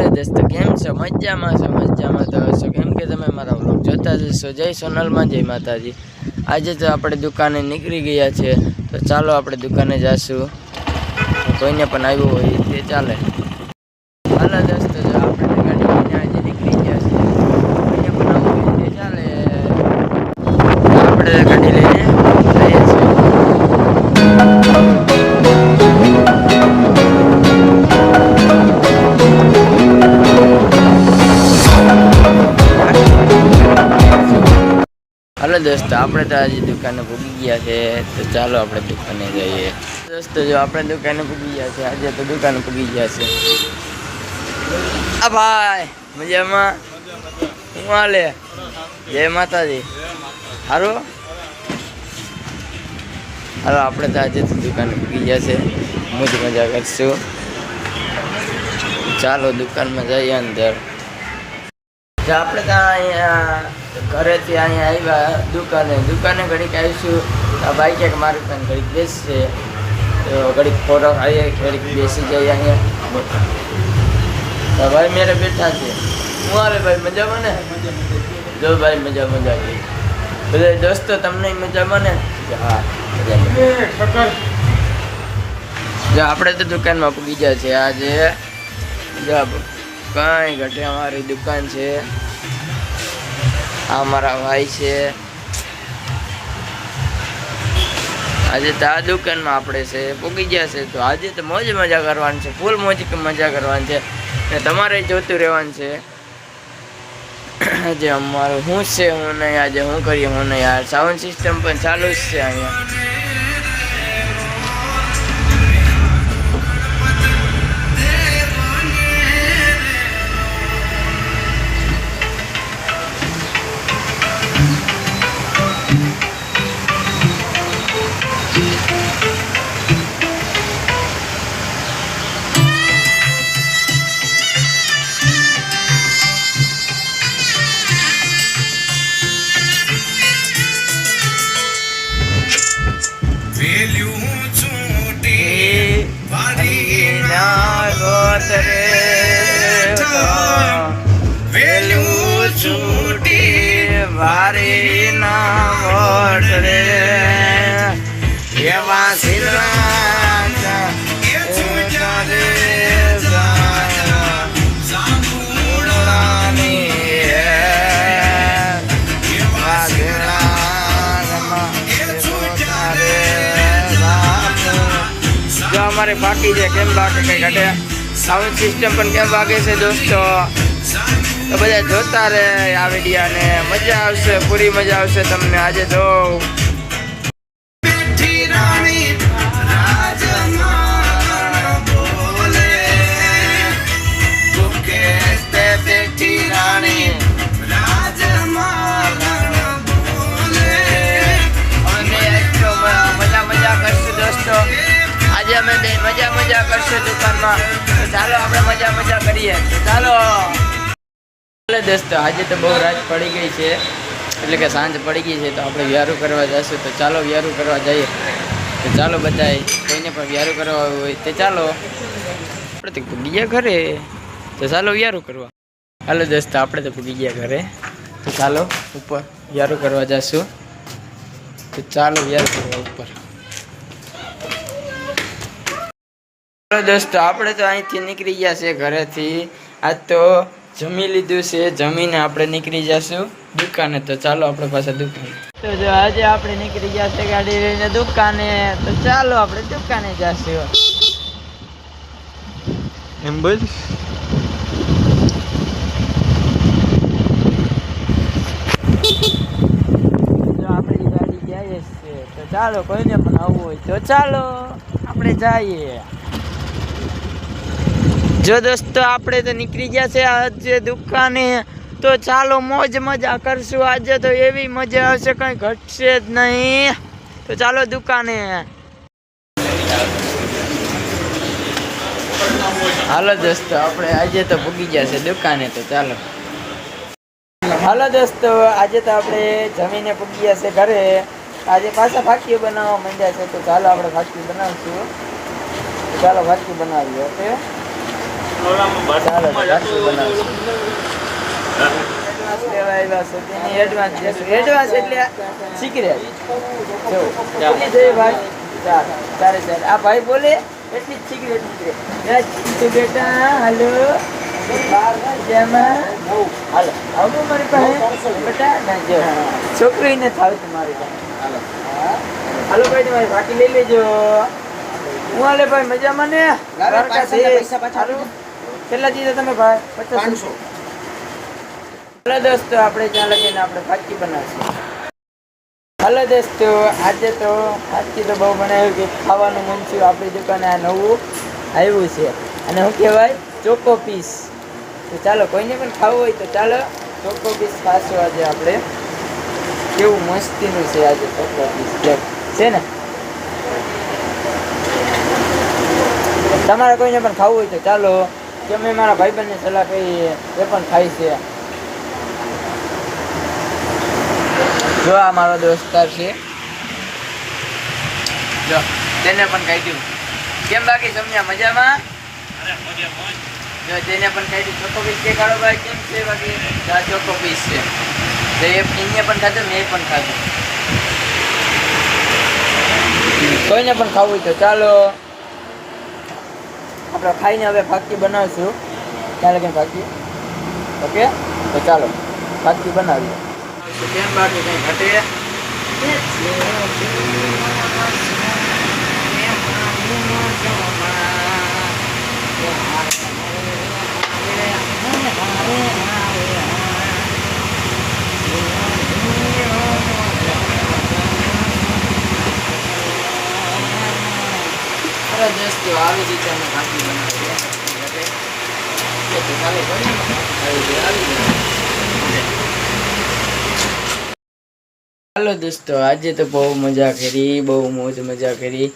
હાલો દોસ્તો, કેમ છો? મજામાં તો હશો, કેમ કે તમે મારા વ્લોગ જોતા જશો. જય સોનલમાં, જય માતાજી. આજે તો આપણે દુકાને નીકળી ગયા છે, તો ચાલો આપણે દુકાને જાશું. કોઈને પણ આવ્યું હોય તે ચાલે. હાલો દોસ્તો, જો આપણે ગાડી લઈને આજે નીકળી ગયા છે, કોઈને પણ આવવું હોય તે ચાલે. આપણે ગાડી લઈને જઈએ છીએ. હાલો દોસ્તો, આપણે તો આજે દુકાને પૂગી ગયા છે, તો ચાલો આપણે દુકાને જઈએ. દોસ્તો, જો આપણે દુકાને પૂગી ગયા છે, આજે તો દુકાને પૂગી ગયા છે. આ ભાઈ મજામાં? હું હાલે? જય માતાજી. સારું. હાલો, આપણે તો આજે તો દુકાને પૂગી ગયા છે, મોજ મજા કરશું. ચાલો દુકાનમાં જઈએ અંદર. આપણે તો અહીંયા ઘરેથી અહીંયા આવ્યા દુકાને ઘડીક આવીશું. આ ભાઈ ક્યાંક મારી પાસે ઘડીક બેસશે, તો ઘડીક ખોરાક આવીએ, ઘડીક બેસી જઈએ અહીંયા. તો ભાઈ મેરે બેઠા છે. હું હાલે ભાઈ, મજામાં ને? જો ભાઈ મજા કરી બધા દોસ્તો, તમને મજામાં ને? હા મજામાં. જો આપણે તો દુકાનમાં પૂગી ગયા છે આજે. જો કઈ ઘટે અમારી દુકાન છે. આ મારા ભાઈ છે. આજે તો આ દુકાનમાં આપણે છે પૂગી ગયા છે, તો આજે તો મોજ મજા કરવાની છે, ફૂલ મોજ મજા કરવાની છે, ને તમારે જોતું રહેવાનું છે. આજે અમારું શું છે હું નહીં, આજે શું કરીએ હું નહીં. યાર સાઉન્ડ સિસ્ટમ પણ ચાલુ જ છે અહીંયા. વારી ના વડરે એવા સિલા જો અમારે બાકી છે. કેમ બાકી કઈ ઘટે? સાઉન્ડ સિસ્ટમ પણ કેમ બાકી છે દોસ્તો? તો બધા જોતા રહે આ વિડીયાને, મજા આવશે, પૂરી મજા આવશે તમને. આજે તો મજા કરશું દોસ્તો. આજે અમે બે મજા કરશું દુકાનમાં. તો ચાલો આપણે મજા કરીએ. ચાલો દોસ્તો, આજે તો બહુ રાત પડી ગઈ છે, એટલે કે સાંજ પડી ગઈ છે, તો આપણે વ્યારું કરવા જઈશું. તો ચાલો વ્યારું કરવા જઈએ. તો ચાલો બધાય, કોઈને પણ વ્યારું કરવા હોય તે ચાલો. આપણે તો પૂગી ગયા ઘરે, તો ચાલો વ્યારું કરવા. હાલો દોસ્તો, આપણે તો પૂગી ગયા ઘરે, તો ચાલો ઉપર વ્યારું કરવા જઈશું. તો ચાલો વ્યારું કરવા ઉપર. હાલો દોસ્તો, આપણે તો અહીંથી નીકળી ગયા છે ઘરેથી. આજ તો જમી લીધું છે, જમીને આપણે નીકળી જશું દુકાને. તો ચાલો આપણે પાછા દુકાને. તો જો આજે આપણે નીકળી ગયા છે ગાડી લઈને દુકાને, તો ચાલો આપણે દુકાને જશું. એમ બોલ. જો આપણી ગાડી જાય છે, તો ચાલો કોઈને પણ આવવું હોય તો ચાલો આપણે જઈએ. જો દોસ્તો, આપણે તો નીકળી ગયા છે આજે દુકાને, તો ચાલો મોજ મજા કરશું. આજે તો એવી મજા આવશે, કંઈ ઘટશે જ નહીં. તો ચાલો દુકાને. હાલો દોસ્તો, આપણે આજે તો પૂગી ગયા છે દુકાને, તો ચાલો. હાલો દોસ્તો, આજે તો આપણે જમીને પૂગી ગયા છે ઘરે. આજે પાછા ફાકીઓ બનાવવા માંડ્યા છે, તો ચાલો આપણે ફાકીઓ બનાવશું. ચાલો ફાકીઓ બનાવીએ. ઓકે. ચાલો ભરતું બનાવશું. એડવાન્સ એટલે સિક્રેટ. જો કેટલી જોઈએ ભાઈ? 4 આ ભાઈ બોલે એટલી જ સિક્રેટ નીકળે. તું બેટા હાલો હાલો આવું મારી પાસે બેટા ના જો છોકરી ને થાવ તમારી પાસે. હાલો ભાઈ તમારી બાકી લઈ લેજો. હું હાલે ભાઈ મજામાં ને? કેટલા દીધા તમે ભાઈ? 500. હાલો દોસ્તો આપણે ત્યાં લગીને આપણે ફાકી બનાવશું. હાલો દોસ્તો આજે તો ફાકી તો બહુ બનાવ્યું કે ખાવાનું મન થયું. આપણી દુકાને આ નવું આવ્યું છે અને શું કહેવાય ચોકો પીસ. તો ચાલો કોઈને પણ ખાવું હોય તો ચાલો ચોકો પીસ ખાશું આજે આપણે. કેવું મસ્તીનું છે આજે ચોકો પીસ છે ને. તમારે કોઈને પણ ખાવું હોય તો ચાલો કે મેં મારા ભાઈબંધને સલાહ કરી એ પણ ખાય છે. જો આ મારો દોસ્તાર છે જો તેને પણ કાઢ્યું. કેમ બાકી સમજ્યા મજામાં? જો તેને પણ કાઢ્યું. ચોકો પીસ કે કાઢો ભાઈ કેમ છે બાકી? આ ચોકો પીસ છે તો એને પણ ખાધું મેં પણ ખાધું. કોઈને પણ ખાવું હોય તો ચાલો આપણે ખાઈને હવે ફાકી બનાવશું. ત્યાં લગીને ફાકી ઓકે. તો ચાલો ફાકી બનાવીએ. કેમ બાકી કઈ ઘટે? દોસ્તો આવી રીતે અમે ફાકી બનાવીએ. હાલો દોસ્તો આજે તો બહુ મજા કરી, બહુ મોજ મજા કરી.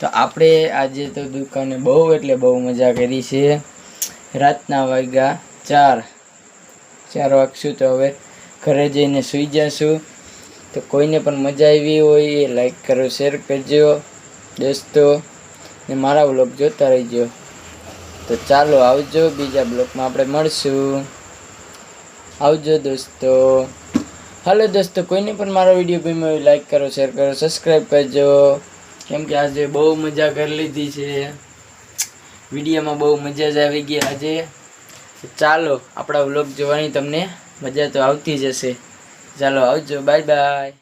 તો આપણે આજે તો દુકાને બહુ એટલે બહુ મજા કરી છે. રાતના વાગ્યા 4 વાગશું તો હવે ઘરે જઈને સૂઈ જશું. તો કોઈને પણ મજા આવી હોય એ લાઈક કરો, શેર કરજો દોસ્તો ને મારા બ્લોગ જોતા રહેજો. તો ચાલો આવજો, બીજા બ્લોગમાં આપણે મળશું. આવજો દોસ્તો. હાલો દોસ્તો કોઈને પણ મારો વિડીયો ગમ્યો હોય લાઈક કરો, શેર કરો, સબસ્ક્રાઈબ કરજો. કેમ કે આજે બહુ મજા કરી લીધી છે. વિડીયોમાં બહુ મજા જ આવી ગઈ આજે. ચાલો આપણા વ્લોગ જોવાની તમને મજા તો આવતી જ હશે. ચાલો આવજો, બાય બાય.